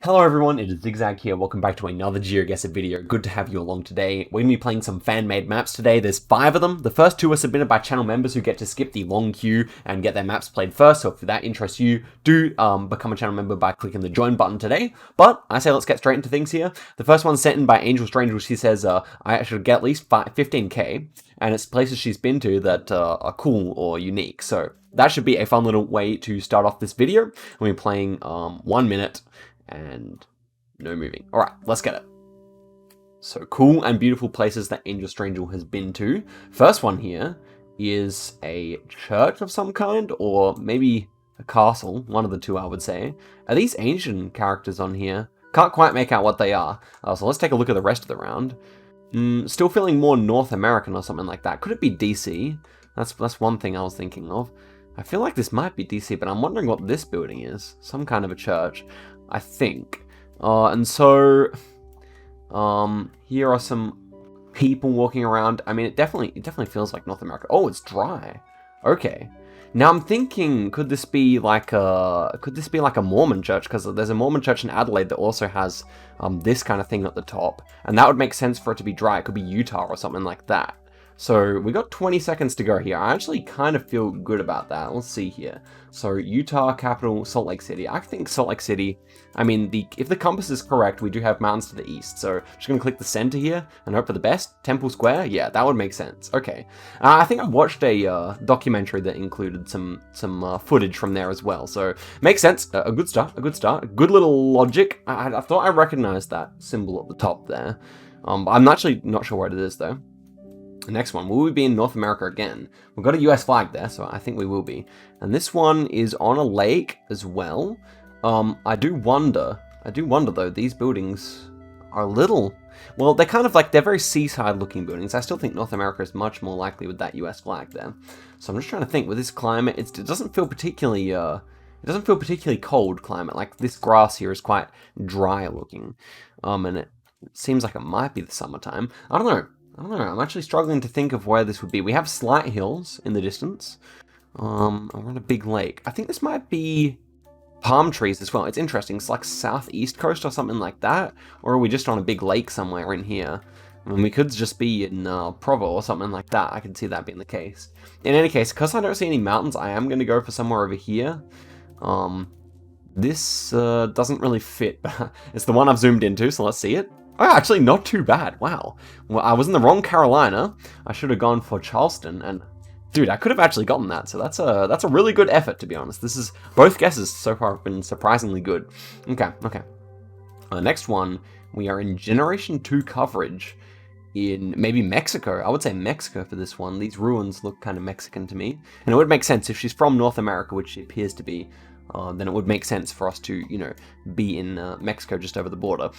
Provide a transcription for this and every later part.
Hello everyone, it is Zigzag here. Welcome back to another Geoguessr video. Good to have you along today. We're going to be playing some fan-made maps today. There's 5 of them. The first 2 are submitted by channel members who get to skip the long queue and get their maps played first. So if that interests you, do become a channel member by clicking the join button today. But I say let's get straight into things here. The first one's sent in by Angel Strange, which she says I should get at least 15k. And it's places she's been to that are cool or unique. So that should be a fun little way to start off this video. We'll be playing 1 minute. And no moving. Alright, let's get it. So cool and beautiful places that Angel Stranger has been to. First one here is a church of some kind, or maybe a castle. One of the two, I would say. Are these Asian characters on here? Can't quite make out what they are. So let's take a look at the rest of the round. Still feeling more North American or something like that. Could it be DC? That's one thing I was thinking of. I feel like this might be DC, but I'm wondering what this building is. Some kind of a church, I think. And so, here are some people walking around. I mean, it definitely feels like North America. Oh, it's dry. Okay. Now I'm thinking, could this be like a Mormon church? Because there's a Mormon church in Adelaide that also has this kind of thing at the top, and that would make sense for it to be dry. It could be Utah or something like that. So we got 20 seconds to go here. I actually kind of feel good about that. Let's see here. So Utah, capital, Salt Lake City. I think Salt Lake City, I mean, if the compass is correct, we do have mountains to the east. So I'm just going to click the center here and hope for the best. Temple Square? Yeah, that would make sense. Okay. I think I watched a documentary that included some footage from there as well. So makes sense. A good start. A good start. Good little logic. I thought I recognized that symbol at the top there. I'm actually not sure what it is though. The next one, will we be in North America again? We've got a US flag there, so I think we will be. And this one is on a lake as well. I do wonder though, these buildings are a little, well, they're kind of like, they're very seaside looking buildings. I still think North America is much more likely with that US flag there. So I'm just trying to think, with this climate, it doesn't feel particularly cold climate. Like this grass here is quite dry looking. And it seems like it might be the summertime. I don't know. I'm actually struggling to think of where this would be. We have slight hills in the distance. We're on a big lake. I think this might be palm trees as well. It's interesting. It's like southeast coast or something like that. Or are we just on a big lake somewhere in here? I mean, we could just be in Provo or something like that. I can see that being the case. In any case, because I don't see any mountains, I am going to go for somewhere over here. This doesn't really fit. It's the one I've zoomed into, so let's see it. Oh, actually, not too bad. Wow. Well, I was in the wrong Carolina. I should have gone for Charleston, and dude, I could have actually gotten that. So that's a really good effort, to be honest. Both guesses so far have been surprisingly good. Okay. Next one, we are in Generation 2 coverage in maybe Mexico. I would say Mexico for this one. These ruins look kind of Mexican to me, and it would make sense if she's from North America, which she appears to be. Then it would make sense for us to, be in Mexico just over the border.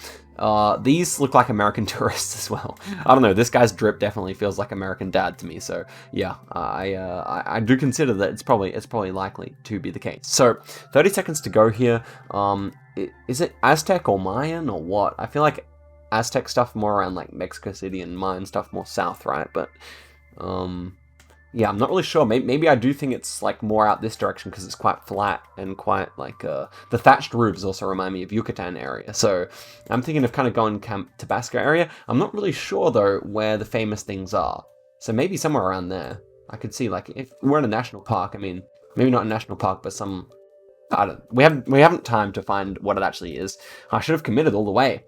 These look like American tourists as well. I don't know, this guy's drip definitely feels like American Dad to me, so yeah, I do consider that it's probably likely to be the case. So, 30 seconds to go here. Is it Aztec or Mayan or what? I feel like Aztec stuff more around like Mexico City and Mayan stuff more south, right? But, yeah, I'm not really sure. Maybe I do think it's like more out this direction because it's quite flat and quite like the thatched roofs also remind me of Yucatan area. So I'm thinking of kind of going Camp Tabasco area. I'm not really sure though where the famous things are. So maybe somewhere around there. I could see like if we're in a national park. I mean, maybe not a national park, but some. We haven't time to find what it actually is. I should have committed all the way.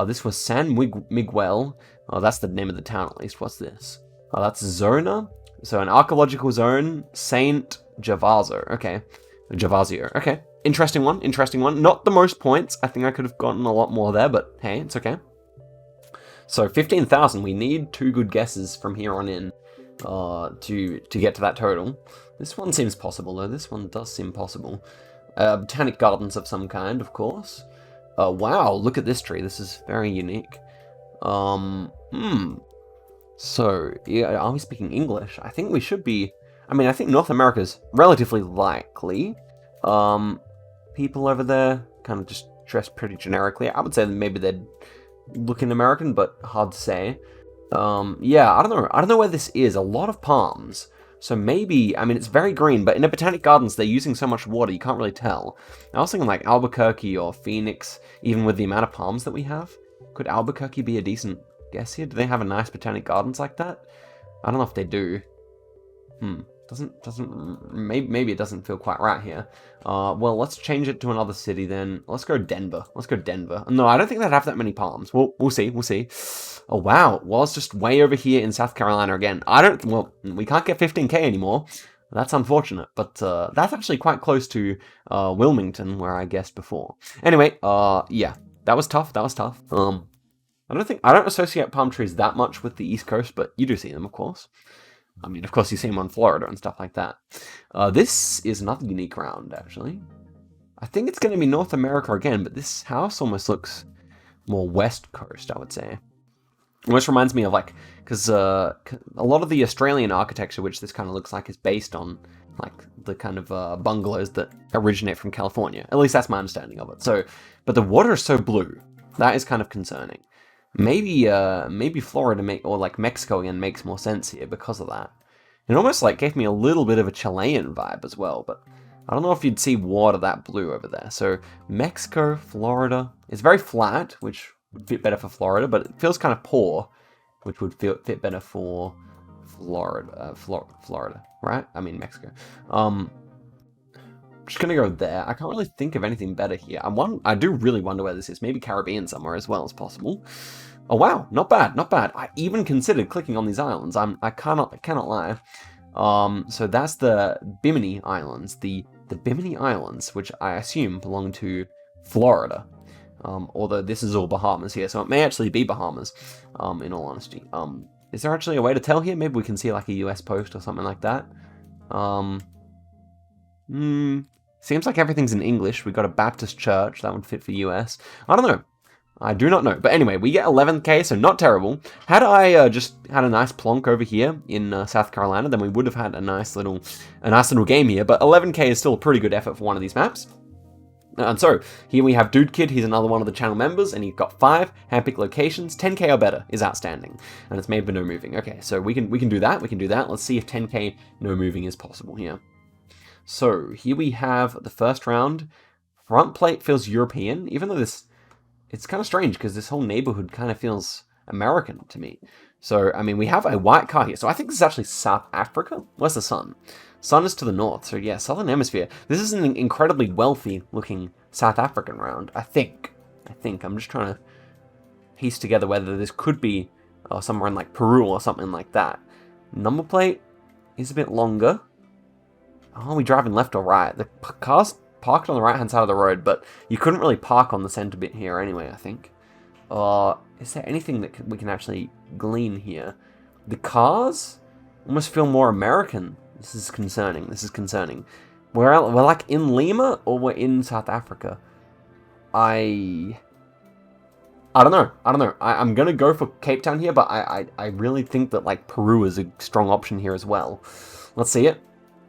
This was San Miguel. That's the name of the town at least. What's this? That's Zona. So an archaeological zone, Saint Gervasio. Okay. Gervasio. Okay. Interesting one. Not the most points. I think I could have gotten a lot more there, but hey, it's okay. So 15,000. We need 2 good guesses from here on in to get to that total. This one seems possible, though. This one does seem possible. Botanic gardens of some kind, of course. Wow, look at this tree. This is very unique. So, yeah, are we speaking English? I think we should be. I mean, I think North America's relatively likely. People over there kind of just dress pretty generically. I would say that maybe they're looking American, but hard to say. Yeah, I don't know where this is. A lot of palms. So maybe, I mean, it's very green, but in the Botanic Gardens, they're using so much water, you can't really tell. I was thinking like Albuquerque or Phoenix, even with the amount of palms that we have. Could Albuquerque be a decent guess here? Do they have a nice Botanic Gardens like that? I don't know if they do. Maybe it doesn't feel quite right here. Well, let's change it to another city then. Let's go Denver. Let's go Denver. No, I don't think they'd have that many palms. We'll see. We'll see. Oh, wow. Well, it's just way over here in South Carolina again. Well, we can't get 15K anymore. That's unfortunate, but that's actually quite close to Wilmington, where I guessed before. Anyway, yeah, that was tough. That was tough. I don't associate palm trees that much with the East Coast, but you do see them, of course. I mean, of course, you see them on Florida and stuff like that. This is another unique round, actually. I think it's going to be North America again, but this house almost looks more West Coast, I would say. Almost reminds me of, like, because a lot of the Australian architecture, which this kind of looks like, is based on, like, the kind of bungalows that originate from California. At least that's my understanding of it. So, but the water is so blue. That is kind of concerning. Maybe Florida or like Mexico again makes more sense here because of that. It almost like gave me a little bit of a Chilean vibe as well, but I don't know if you'd see water that blue over there. So Mexico, Florida, it's very flat, which would fit better for Florida, but it feels kind of poor, which would fit better for Florida, right? I mean Mexico. I'm just gonna go there. I can't really think of anything better here. I do really wonder where this is. Maybe Caribbean somewhere as well as possible. Oh wow, not bad, not bad. I even considered clicking on these islands. I cannot lie. So that's the Bimini Islands, the Bimini Islands, which I assume belong to Florida. Although this is all Bahamas here, so it may actually be Bahamas. In all honesty, is there actually a way to tell here? Maybe we can see like a US post or something like that. Seems like everything's in English. We got a Baptist church that would fit for US. I don't know. I do not know. But anyway, we get 11K, so not terrible. Had I just had a nice plonk over here in South Carolina, then we would have had a nice little game here. But 11K is still a pretty good effort for one of these maps. And so, here we have Dude Kid, he's another one of the channel members, and he's got 5 handpicked locations. 10K or better is outstanding, and it's made for no moving. Okay, so we can do that, Let's see if 10K no moving is possible here. So, here we have the first round. Front plate feels European, even though it's kind of strange, because this whole neighborhood kind of feels American to me. So, I mean, we have a white car here, so I think this is actually South Africa. Where's the sun? Sun is to the north, so yeah, Southern Hemisphere. This is an incredibly wealthy-looking South African round, I think. I'm just trying to piece together whether this could be somewhere in, like, Peru or something like that. Number plate is a bit longer. Oh, are we driving left or right? The car's parked on the right-hand side of the road, but you couldn't really park on the center bit here anyway, I think. Is there anything that we can actually glean here? The cars almost feel more American. This is concerning. We're like in Lima or we're in South Africa? I don't know. I'm gonna go for Cape Town here, but I really think that like Peru is a strong option here as well. Let's see it.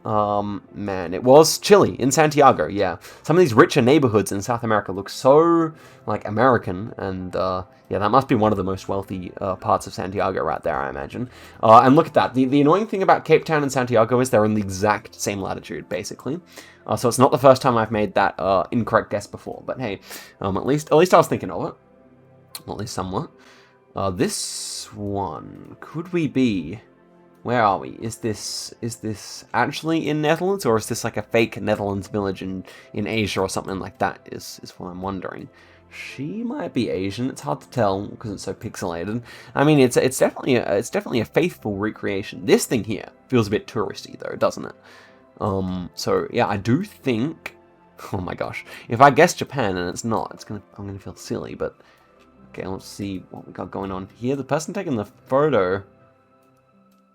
Man, it was Chile in Santiago, yeah. Some of these richer neighborhoods in South America look so, like, American, and, yeah, that must be one of the most wealthy parts of Santiago right there, I imagine. And look at that. The annoying thing about Cape Town and Santiago is they're in the exact same latitude, basically. So it's not the first time I've made that incorrect guess before, but hey, at least I was thinking of it. At least somewhat. This one, could we be... Where are we? Is this actually in Netherlands, or is this like a fake Netherlands village in Asia or something like that? Is what I'm wondering. She might be Asian. It's hard to tell because it's so pixelated. I mean, it's definitely a faithful recreation. This thing here feels a bit touristy though, doesn't it? So yeah, I do think. Oh my gosh, if I guess Japan and it's not, I'm gonna feel silly. But okay, let's see what we got going on here. The person taking the photo.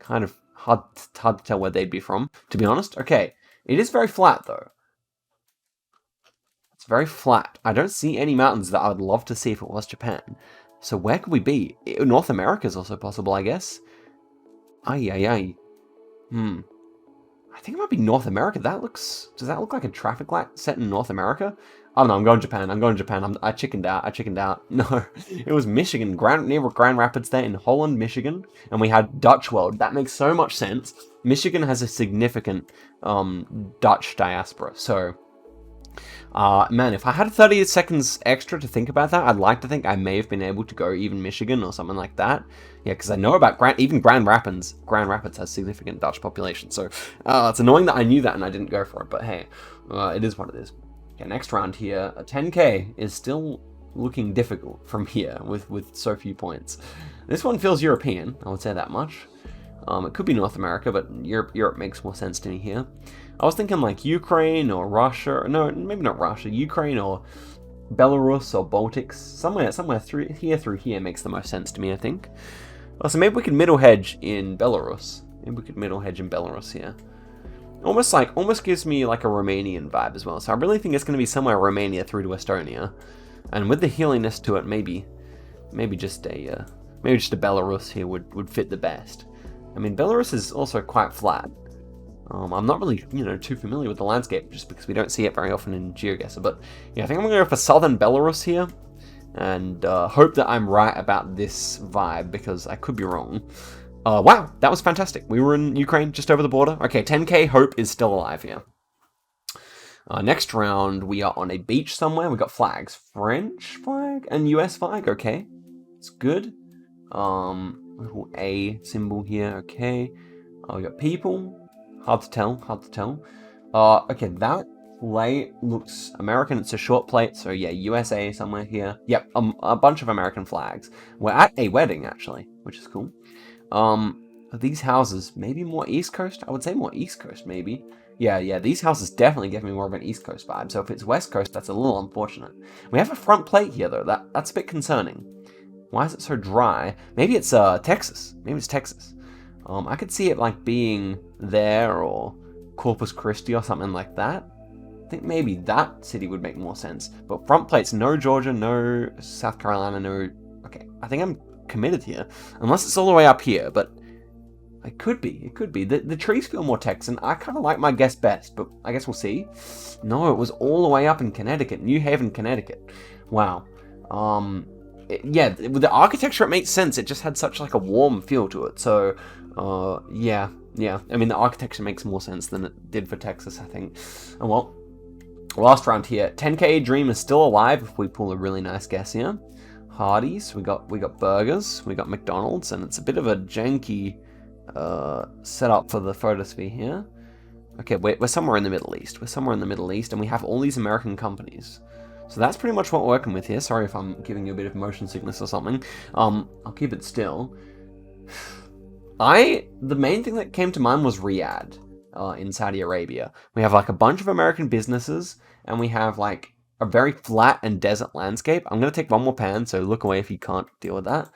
Kind of hard to tell where they'd be from, to be honest. Okay, it is very flat, though. It's very flat. I don't see any mountains that I would love to see if it was Japan. So where could we be? North America is also possible, I guess. I think it might be North America. Does that look like a traffic light set in North America? Oh no, I'm going Japan. I'm going Japan. I chickened out. I chickened out. No, it was Michigan, near Grand Rapids there in Holland, Michigan, and we had Dutch World. That makes so much sense. Michigan has a significant Dutch diaspora. So, man, if I had 30 seconds extra to think about that, I'd like to think I may have been able to go even Michigan or something like that. Yeah, because I know about even Grand Rapids. Grand Rapids has significant Dutch population. So, it's annoying that I knew that and I didn't go for it. But hey, it is what it is. Okay, next round here, a 10k is still looking difficult from here with so few points. This one feels European, I would say that much. It could be North America, but Europe makes more sense to me here. I was thinking like Ukraine or Russia, no, maybe not Russia, Ukraine or Belarus or Baltics, somewhere through here makes the most sense to me, I think. So maybe we could middle hedge in Belarus. Maybe we could middle hedge in Belarus here. Almost gives me like a Romanian vibe as well. So I really think it's going to be somewhere Romania through to Estonia, and with the healiness to it, maybe just a Belarus here would fit the best. I mean, Belarus is also quite flat. I'm not really too familiar with the landscape just because we don't see it very often in Geoguessr. But yeah, I think I'm going to go for southern Belarus here, and hope that I'm right about this vibe because I could be wrong. Wow, that was fantastic. We were in Ukraine, just over the border. Okay, 10k hope is still alive here. Next round, we are on a beach somewhere. We got flags. French flag and US flag. Okay, it's good. Little A symbol here. Okay. We got people. Hard to tell. Okay, that plate looks American. It's a short plate, so yeah, USA somewhere here. Yep, a bunch of American flags. We're at a wedding, actually, which is cool. These houses, maybe more East Coast? I would say more East Coast, maybe. Yeah, these houses definitely give me more of an East Coast vibe, so if it's West Coast, that's a little unfortunate. We have a front plate here, though. That's a bit concerning. Why is it so dry? Maybe it's Texas. Maybe it's Texas. I could see it like being there or Corpus Christi or something like that. I think maybe that city would make more sense. But front plates, no Georgia, no South Carolina, no... Okay, I think I'm committed here. Unless it's all the way up here, but... It could be. The trees feel more Texan. I kind of like my guess best, but I guess we'll see. No, it was all the way up in Connecticut. New Haven, Connecticut. Wow. Yeah, with the architecture, it makes sense. It just had such like a warm feel to it. So, yeah. I mean, the architecture makes more sense than it did for Texas, I think. And well, last round here. 10k dream is still alive if we pull a really nice guess here. Hardee's. We got burgers. We got McDonald's, and it's a bit of a janky setup for the photosphere here. Okay, we're somewhere in the Middle East. And we have all these American companies. So that's pretty much what we're working with here. Sorry if I'm giving you a bit of motion sickness or something. I'll keep it still. The main thing that came to mind was Riyadh in Saudi Arabia. We have like a bunch of American businesses, and we have like a very flat and desert landscape. I'm going to take one more pan, so look away if you can't deal with that.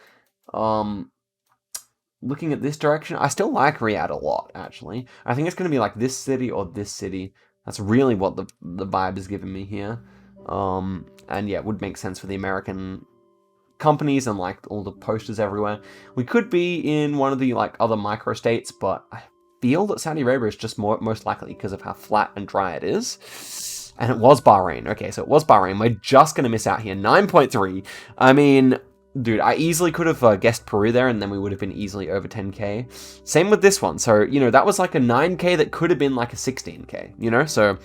Looking at this direction, I still like Riyadh a lot, actually. I think it's going to be like this city or this city. That's really what the vibe is giving me here. And yeah, it would make sense for the American companies and like all the posters everywhere. We could be in one of the like other microstates, but I feel that Saudi Arabia is just most likely because of how flat and dry it is. And it was Bahrain. Okay, so it was Bahrain. We're just going to miss out here. 9.3. I mean... Dude, I easily could have guessed Peru there, and then we would have been easily over 10k. Same with this one. So, that was like a 9k that could have been like a 16k, So,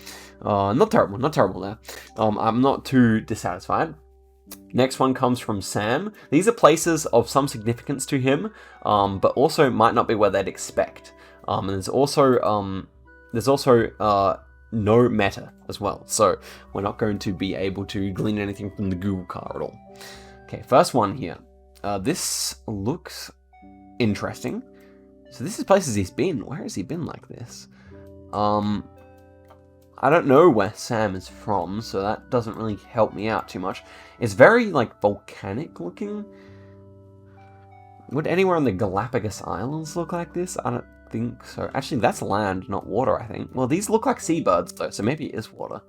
not terrible there. I'm not too dissatisfied. Next one comes from Sam. These are places of some significance to him, but also might not be where they'd expect. And there's also no meta as well. So, we're not going to be able to glean anything from the Google car at all. Okay, first one here. This looks interesting. So this is places he's been. Where has he been like this? I don't know where Sam is from, so that doesn't really help me out too much. It's very, like, volcanic looking. Would anywhere on the Galapagos Islands look like this? I don't think so. Actually, that's land, not water, I think. Well, these look like seabirds, though, so maybe it is water.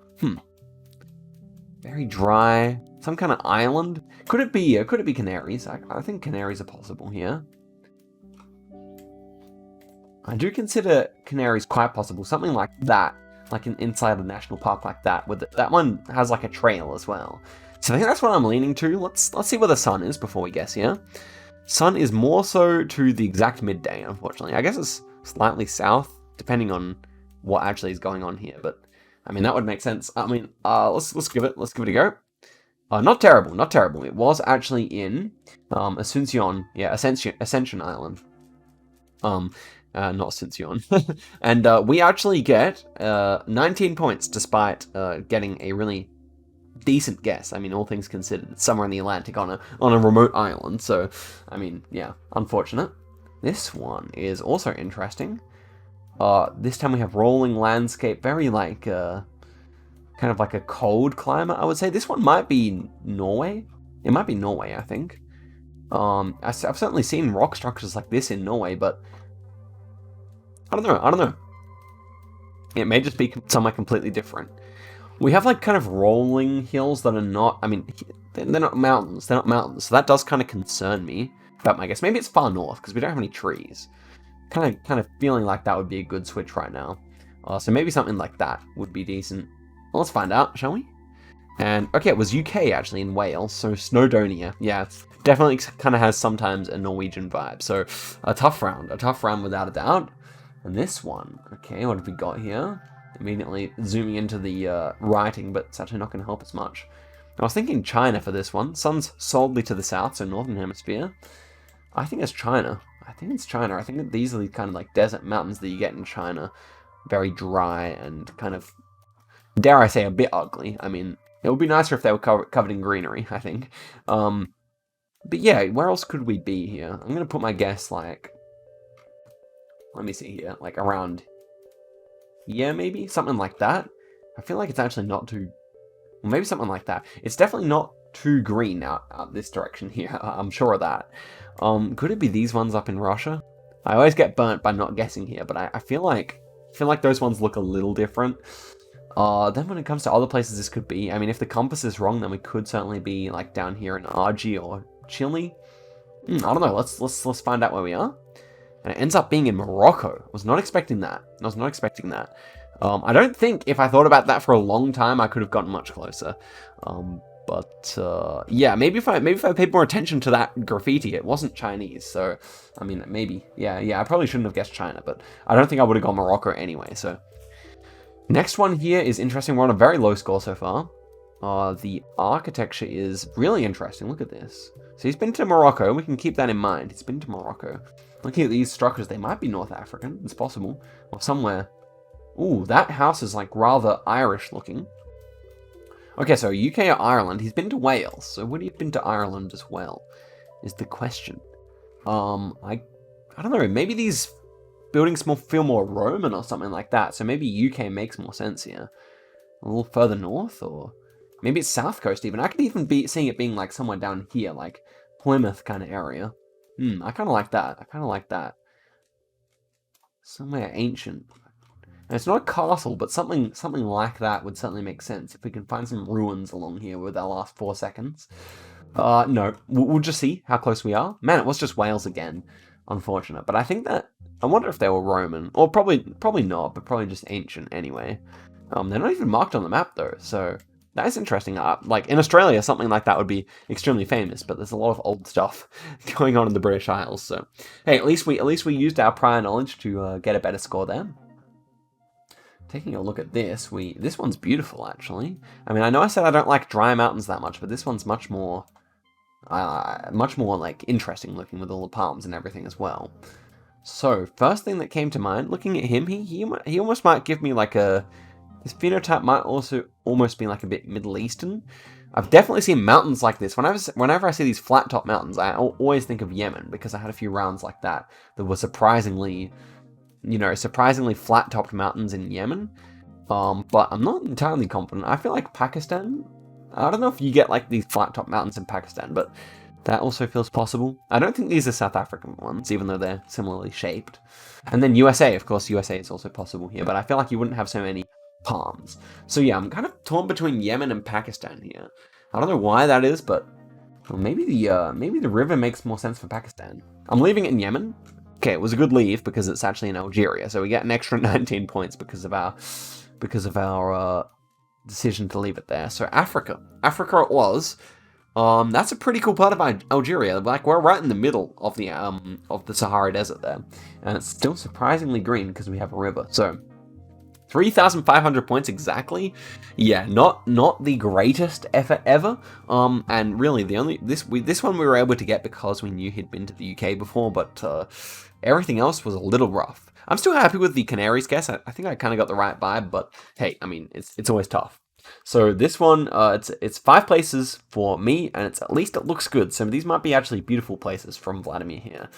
Very dry. Some kind of island. Could it be Canaries? I think Canaries are possible here. I do consider Canaries quite possible. Something like that. like inside a national park like that. That one has like a trail as well. So I think that's what I'm leaning to. Let's see where the sun is before we guess here. Sun is more so to the exact midday, unfortunately. I guess it's slightly south, depending on what actually is going on here. But I mean, that would make sense. I mean, let's give it a go. Not terrible, not terrible. It was actually in Ascension, yeah, Ascension Island. Not Ascension. And we actually get 19 points despite getting a really decent guess. I mean, all things considered, it's somewhere in the Atlantic on a remote island. So, I mean, yeah, unfortunate. This one is also interesting. This time we have rolling landscape, very like kind of like a cold climate, I would say. This one might be Norway. It might be Norway, I think. I've certainly seen rock structures like this in Norway, but I don't know. It may just be somewhere completely different. We have like kind of rolling hills that are not, I mean, they're not mountains. They're not mountains. So that does kind of concern me about my guess. Maybe it's far north because we don't have any trees. Kind of feeling like that would be a good switch right now. So maybe something like that would be decent. Well, let's find out, shall we? And okay, it was UK actually in Wales, so Snowdonia. Yeah, definitely kind of has sometimes a Norwegian vibe. So a tough round without a doubt. And this one, okay, what have we got here? Immediately zooming into the writing, but it's actually not going to help us much. I was thinking China for this one. Sun's solidly to the south, so northern hemisphere. I think it's China. I think that these are the kind of like desert mountains that you get in China. Very dry and kind of, dare I say, a bit ugly. I mean, it would be nicer if they were covered in greenery, I think. But yeah, where else could we be here? I'm going to put my guess like, let me see here, like around here maybe? Something like that. I feel like it's actually not too, well, maybe something like that. It's definitely not too green out this direction here. I'm sure of that. Could it be these ones up in Russia? I always get burnt by not guessing here, but I feel like those ones look a little different. Then when it comes to other places this could be, I mean, if the compass is wrong, then we could certainly be like down here in Argy or Chile. I don't know. Let's find out where we are. And it ends up being in Morocco. I was not expecting that. I don't think if I thought about that for a long time, I could have gotten much closer. But yeah, maybe if I paid more attention to that graffiti, it wasn't Chinese. So, I mean, maybe, yeah, I probably shouldn't have guessed China, but I don't think I would have gone Morocco anyway. So, next one here is interesting. We're on a very low score so far. The architecture is really interesting. Look at this. So he's been to Morocco. We can keep that in mind. He's been to Morocco. Looking at these structures, they might be North African. It's possible, or somewhere. Ooh, that house is like rather Irish looking. Okay, so UK or Ireland. He's been to Wales, so would he have been to Ireland as well? Is the question. I don't know. Maybe these buildings feel more Roman or something like that. So maybe UK makes more sense here. A little further north, or maybe it's South Coast even. I could even be seeing it being like somewhere down here, like Plymouth kind of area. I kind of like that. Somewhere ancient. And it's not a castle, but something like that would certainly make sense if we can find some ruins along here with our last 4 seconds. No, we'll just see how close we are. Man, it was just Wales again. Unfortunate, but I wonder if they were Roman, or probably not, but probably just ancient anyway. They're not even marked on the map though, so that is interesting. Like in Australia, something like that would be extremely famous, but there's a lot of old stuff going on in the British Isles. So hey, at least we used our prior knowledge to get a better score there. Taking a look at this, this one's beautiful actually. I mean, I know I said I don't like dry mountains that much, but this one's much more like interesting looking with all the palms and everything as well. So first thing that came to mind, looking at him, he almost might give me like his phenotype might also almost be like a bit Middle Eastern. I've definitely seen mountains like this. Whenever I see these flat top mountains, I always think of Yemen because I had a few rounds like that were surprisingly flat topped mountains in Yemen. But I'm not entirely confident. I feel like Pakistan. I don't know if you get like these flat top mountains in Pakistan, but that also feels possible. I don't think these are South African ones, even though they're similarly shaped. And then USA, of course, USA is also possible here, but I feel like you wouldn't have so many palms. So yeah, I'm kind of torn between Yemen and Pakistan here. I don't know why that is, but well, maybe the river makes more sense for Pakistan. I'm leaving it in Yemen. Okay, it was a good leave because it's actually in Algeria, so we get an extra 19 points because of our because of our decision to leave it there. So Africa it was. That's a pretty cool part of Algeria. Like, we're right in the middle of the Sahara Desert there, and it's still surprisingly green because we have a river. So 3,500 points exactly. Yeah, not the greatest effort ever. And really this one we were able to get because we knew he'd been to the UK before, but everything else was a little rough. I'm still happy with the Canaries guess. I think I kind of got the right vibe, but hey, I mean, it's always tough. So this one, it's 5 places for me, and at least it looks good. So these might be actually beautiful places from Vladimir here.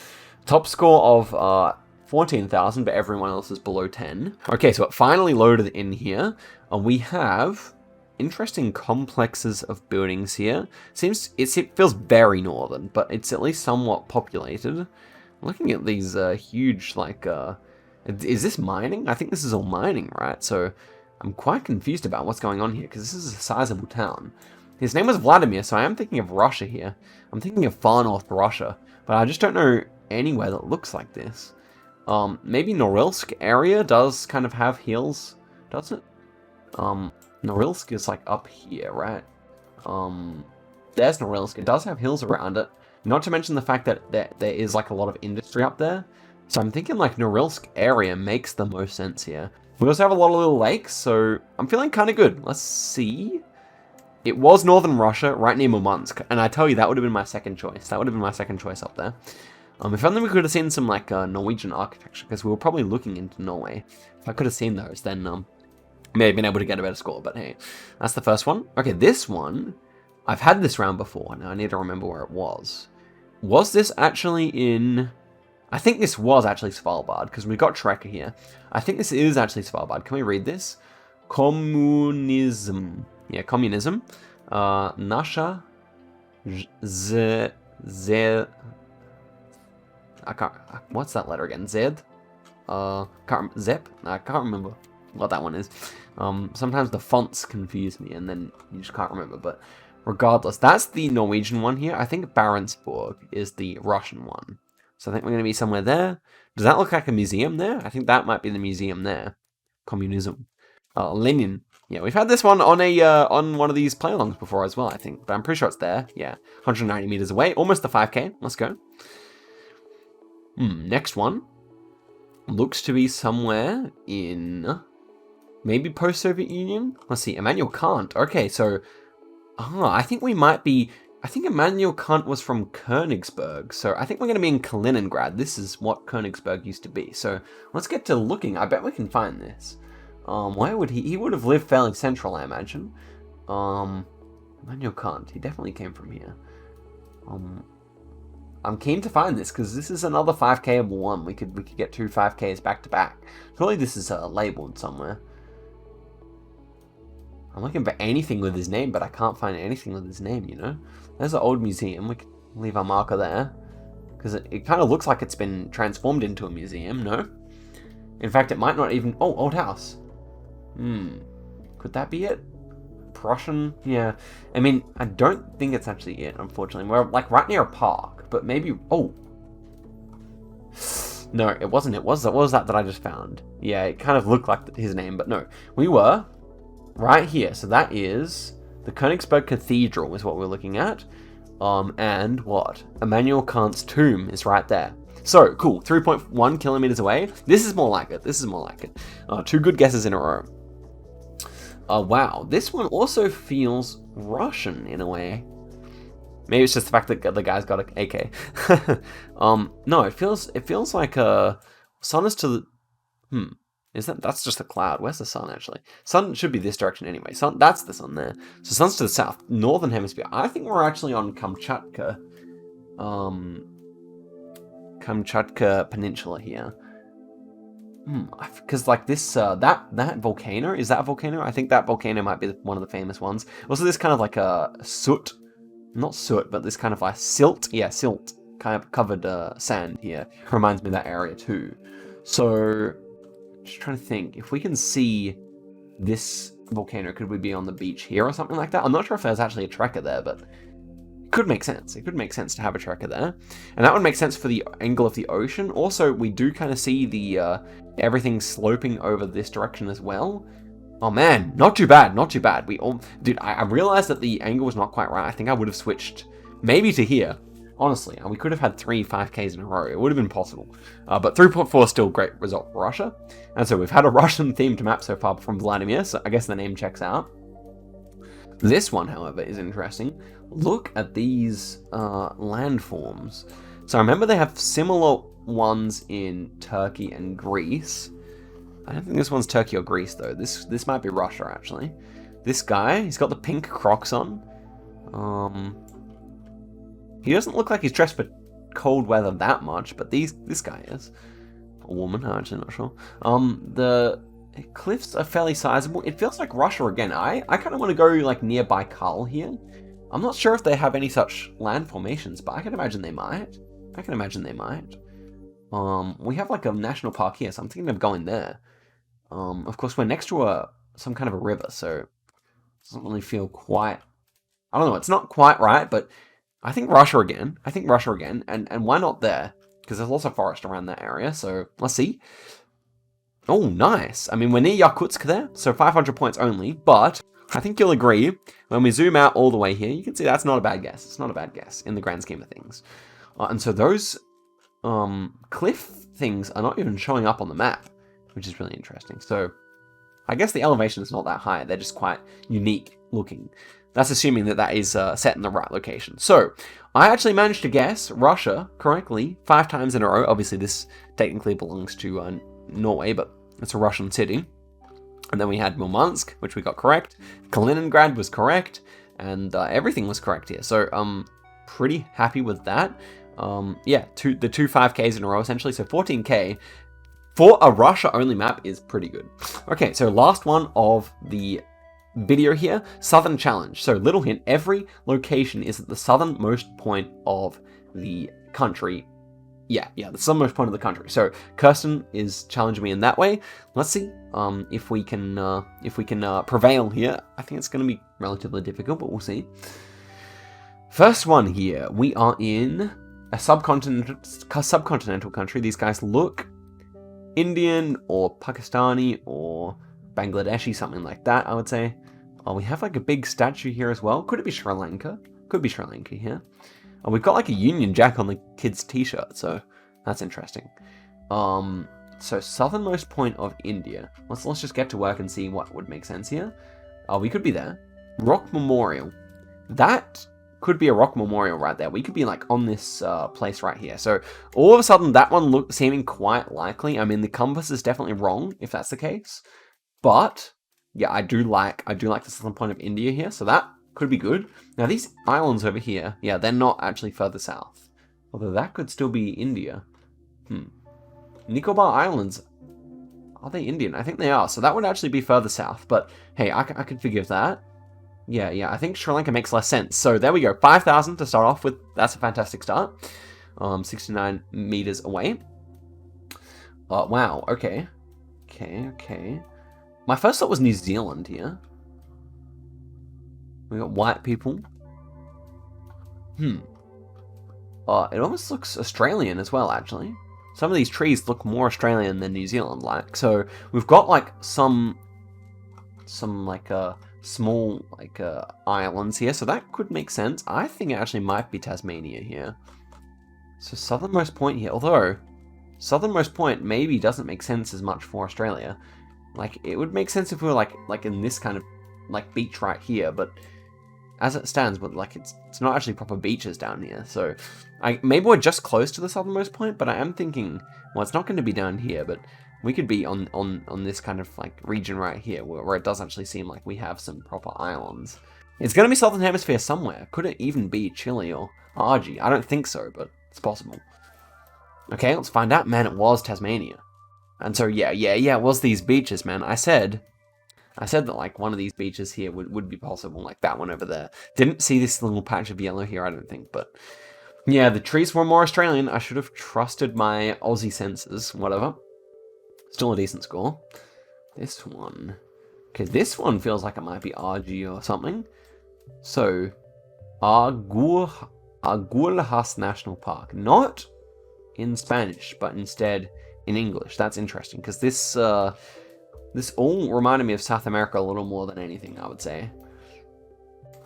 Top score of 14,000, but everyone else is below 10. Okay, so it finally loaded in here, and we have interesting complexes of buildings here. It feels very northern, but it's at least somewhat populated. Looking at these huge, like, is this mining? I think this is all mining, right? So I'm quite confused about what's going on here, because this is a sizable town. His name was Vladimir, so I am thinking of Russia here. I'm thinking of far north Russia, but I just don't know anywhere that looks like this. Maybe Norilsk area does kind of have hills, doesn't it? Norilsk is like up here, right? There's Norilsk. It does have hills around it. Not to mention the fact that there is like a lot of industry up there. So I'm thinking like Norilsk area makes the most sense here. We also have a lot of little lakes, so I'm feeling kind of good. Let's see. It was northern Russia, right near Murmansk, and I tell you, that would have been my second choice. That would have been my second choice up there. If only we could have seen some like Norwegian architecture, because we were probably looking into Norway. If I could have seen those, then may have been able to get a better score, but hey, that's the first one. Okay, this one, I've had this round before. Now I need to remember where it was. Was this actually in... I think this was actually Svalbard, because we got Trekker here. I think this is actually Svalbard. Can we read this? Communism. Yeah, communism. Nasha... I can't... What's that letter again? Zed? Zep? I can't remember what that one is. Sometimes the fonts confuse me, and then you just can't remember, but... Regardless, that's the Norwegian one here. I think Barentsburg is the Russian one. So I think we're going to be somewhere there. Does that look like a museum there? I think that might be the museum there. Communism. Lenin. Yeah, we've had this one on on one of these play-alongs before as well, I think. But I'm pretty sure it's there. Yeah, 190 meters away. Almost the 5K. Let's go. Next one. Looks to be somewhere in... maybe post-Soviet Union? Let's see. Immanuel Kant. Okay, so... I think we might be... I think Immanuel Kant was from Königsberg, so I think we're going to be in Kaliningrad. This is what Königsberg used to be. So let's get to looking. I bet we can find this. Where would he... He would have lived fairly central, I imagine. Immanuel Kant. He definitely came from here. I'm keen to find this, because this is another 5K one. We could get 2 5Ks back to back. Surely this is labeled somewhere. I'm looking for anything with his name, but I can't find anything with his name, you know? There's an old museum. We can leave our marker there. Because it kind of looks like it's been transformed into a museum, no? In fact, it might not even... Oh, old house. Could that be it? Prussian? Yeah. I mean, I don't think it's actually it, unfortunately. We're like right near a park, but maybe... Oh. No, it wasn't. What was that I just found? Yeah, it kind of looked like his name, but no. We were... right here, so that is the Königsberg Cathedral is what we're looking at. And what? Immanuel Kant's tomb is right there. So, cool, 3.1 kilometers away. This is more like it, 2 good guesses in a row. Wow, this one also feels Russian in a way. Maybe it's just the fact that the guy's got an AK. No, it feels like sun is to the... That's just a cloud. Where's the sun, actually? Sun should be this direction anyway. Sun, that's the sun there. So sun's to the south. Northern hemisphere. I think we're actually on Kamchatka. Kamchatka Peninsula here. Because like this, that volcano, is that a volcano? I think that volcano might be one of the famous ones. Also this kind of like a soot, not soot, but this kind of like silt. Yeah, silt. Kind of covered sand here. Reminds me of that area too. So... just trying to think, if we can see this volcano, could we be on the beach here or something like that? I'm not sure if there's actually a trekker there, but it could make sense. It could make sense to have a trekker there. And that would make sense for the angle of the ocean. Also, we do kind of see the everything sloping over this direction as well. Oh man, not too bad, not too bad. Dude, I realized that the angle was not quite right. I think I would have switched maybe to here. Honestly, we could have had 3 5Ks in a row. It would have been possible. But 3.4 is still a great result for Russia. And so we've had a Russian-themed map so far from Vladimir, so I guess the name checks out. This one, however, is interesting. Look at these landforms. So I remember they have similar ones in Turkey and Greece. I don't think this one's Turkey or Greece, though. This might be Russia, actually. This guy, he's got the pink Crocs on. He doesn't look like he's dressed for cold weather that much, but this guy is. A woman, I'm actually not sure. The cliffs are fairly sizable. It feels like Russia again. I kind of want to go like near Baikal here. I'm not sure if they have any such land formations, but I can imagine they might. We have like a national park here, so I'm thinking of going there. Of course, we're next to some kind of a river, so it doesn't really feel quite... I don't know, it's not quite right, but I think Russia again. And why not there? Because there's lots of forest around that area, so let's see. Oh, nice. I mean, we're near Yakutsk there, so 500 points only, but I think you'll agree, when we zoom out all the way here, you can see that's not a bad guess. It's not a bad guess in the grand scheme of things. And so those cliff things are not even showing up on the map, which is really interesting. So I guess the elevation is not that high. They're just quite unique looking. That's assuming that that is set in the right location. So I actually managed to guess Russia correctly 5 times in a row. Obviously, this technically belongs to Norway, but it's a Russian city. And then we had Murmansk, which we got correct. Kaliningrad was correct, and everything was correct here. So pretty happy with that. Yeah, the 2 5Ks in a row essentially. So 14K for a Russia-only map is pretty good. Okay, so last one of the video here, Southern Challenge. So little hint, every location is at the southernmost point of the country. Yeah, the southernmost point of the country. So Kirsten is challenging me in that way. Let's see if we can prevail here. I think it's going to be relatively difficult, but we'll see. First one here, we are in a subcontinental country. These guys look Indian or Pakistani or Bangladeshi, something like that, I would say. Oh, we have like a big statue here as well. Could it be Sri Lanka? Could be Sri Lanka here. Oh, we've got like a Union Jack on the kid's t-shirt, so that's interesting. So southernmost point of India. Let's just get to work and see what would make sense here. Oh, we could be there. Rock Memorial. That could be a rock memorial right there. We could be like on this place right here. So all of a sudden that one seeming quite likely. I mean, the compass is definitely wrong if that's the case. But yeah, I do like the southern point of India here. So that could be good. Now these islands over here, yeah, they're not actually further south. Although that could still be India. Nicobar Islands, are they Indian? I think they are. So that would actually be further south. But hey, I could forgive that. Yeah, I think Sri Lanka makes less sense. So there we go, 5,000 to start off with. That's a fantastic start. 69 meters away. Wow, okay. My first thought was New Zealand here. We got white people. It almost looks Australian as well, actually. Some of these trees look more Australian than New Zealand-like. So we've got like some like small like islands here, so that could make sense. I think it actually might be Tasmania here. So southernmost point here, although southernmost point maybe doesn't make sense as much for Australia. Like it would make sense if we were like in this kind of like beach right here, but as it stands, but like it's not actually proper beaches down here. So maybe we're just close to the southernmost point, but I am thinking, well, it's not going to be down here, but we could be on this kind of like region right here where it does actually seem like we have some proper islands. It's going to be Southern Hemisphere somewhere. Could it even be Chile or Argy? I don't think so, but it's possible. Okay, let's find out. Man, it was Tasmania. And so yeah, it was these beaches, man. I said that like one of these beaches here would be possible, like that one over there. Didn't see this little patch of yellow here, I don't think, but yeah, the trees were more Australian. I should have trusted my Aussie senses, whatever. Still a decent score. This one. Okay, this one feels like it might be RG or something. So, Agulhas National Park. Not in Spanish, but instead in English. That's interesting, because this This all reminded me of South America a little more than anything, I would say.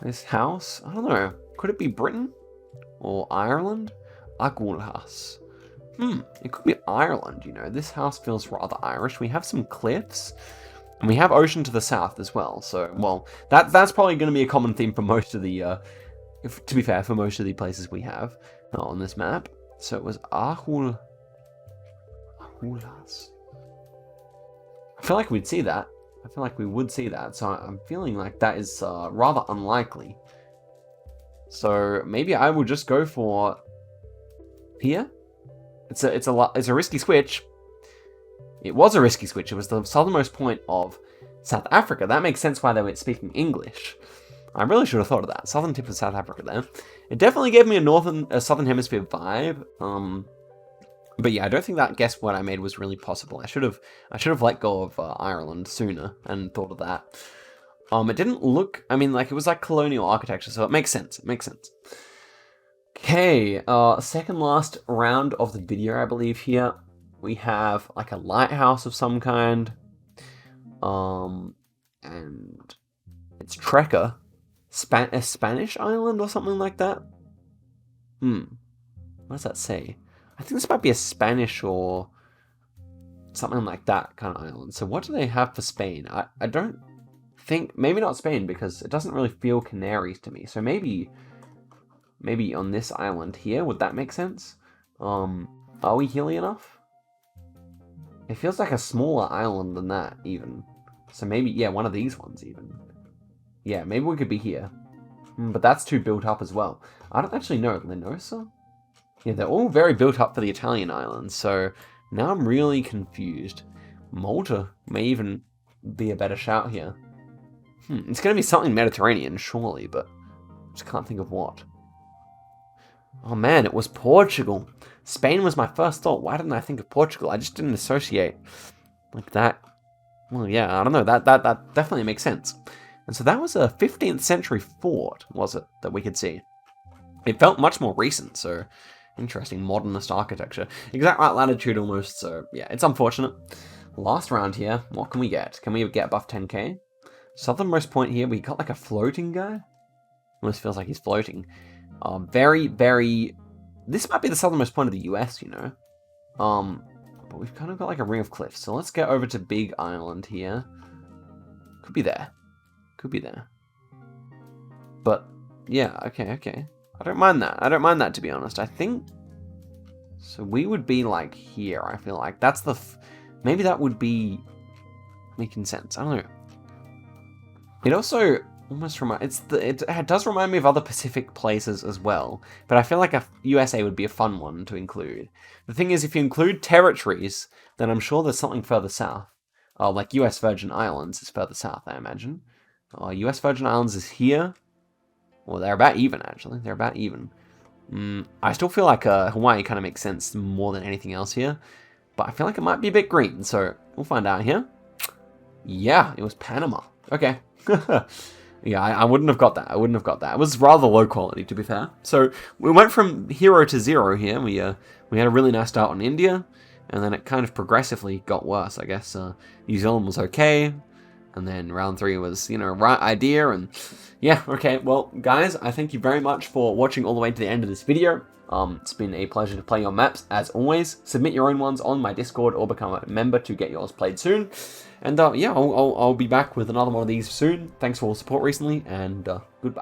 This house? I don't know. Could it be Britain? Or Ireland? Agulhas. It could be Ireland, you know. This house feels rather Irish. We have some cliffs. And we have ocean to the south as well. So, well, that's probably going to be a common theme for most of the, to be fair, for most of the places we have on this map. So it was Agulhas. I feel like we'd see that. I feel like we would see that. So I'm feeling like that is rather unlikely. So maybe I will just go for here. It's a risky switch. It was a risky switch. It was the southernmost point of South Africa. That makes sense why they were speaking English. I really should have thought of that. Southern tip of South Africa there. It definitely gave me a southern hemisphere vibe. But yeah, I don't think that guess what I made was really possible. I should have let go of Ireland sooner and thought of that. It didn't look. I mean, like it was like colonial architecture, so it makes sense. It makes sense. Okay, second last round of the video, I believe here. We have like a lighthouse of some kind. And it's Trekker. A Spanish island or something like that? What does that say? I think this might be a Spanish or something like that kind of island. So what do they have for Spain? I don't think... Maybe not Spain, because it doesn't really feel Canaries to me. So maybe on this island here, would that make sense? Are we hilly enough? It feels like a smaller island than that, even. So maybe, yeah, one of these ones, even. Yeah, maybe we could be here. But that's too built up as well. I don't actually know. Linosa? Yeah, they're all very built up for the Italian islands, so now I'm really confused. Malta may even be a better shout here. It's going to be something Mediterranean, surely, but I just can't think of what. Oh man, it was Portugal. Spain was my first thought. Why didn't I think of Portugal? I just didn't associate like that. Well, yeah, I don't know. That definitely makes sense. And so that was a 15th century fort, was it, that we could see? It felt much more recent, so interesting modernist architecture. Exact right latitude almost, so yeah, it's unfortunate. Last round here, what can we get? Can we get buff 10k? Southernmost point here, we got like a floating guy? Almost feels like he's floating. Very, very... This might be the southernmost point of the US, you know? But we've kind of got like a ring of cliffs, so let's get over to Big Island here. Could be there. Could be there. But, yeah, okay. I don't mind that. I don't mind that, to be honest. I think... So we would be, like, here, I feel like. That's the... Maybe that would be... making sense. I don't know. It also almost reminds... It does remind me of other Pacific places as well. But I feel like a USA would be a fun one to include. The thing is, if you include territories, then I'm sure there's something further south. Like US Virgin Islands is further south, I imagine. US Virgin Islands is here. Well, they're about even, actually. They're about even. I still feel like Hawaii kind of makes sense more than anything else here. But I feel like it might be a bit green, so we'll find out here. Yeah, it was Panama. Okay. Yeah, I wouldn't have got that. I wouldn't have got that. It was rather low quality, to be fair. So we went from hero to zero here. We had a really nice start on India, and then it kind of progressively got worse, I guess. New Zealand was okay. And then round 3 was, you know, right idea, and yeah, okay, well, guys, I thank you very much for watching all the way to the end of this video. It's been a pleasure to play your maps, as always. Submit your own ones on my Discord, or become a member to get yours played soon. And yeah, I'll be back with another one of these soon. Thanks for all the support recently, and goodbye.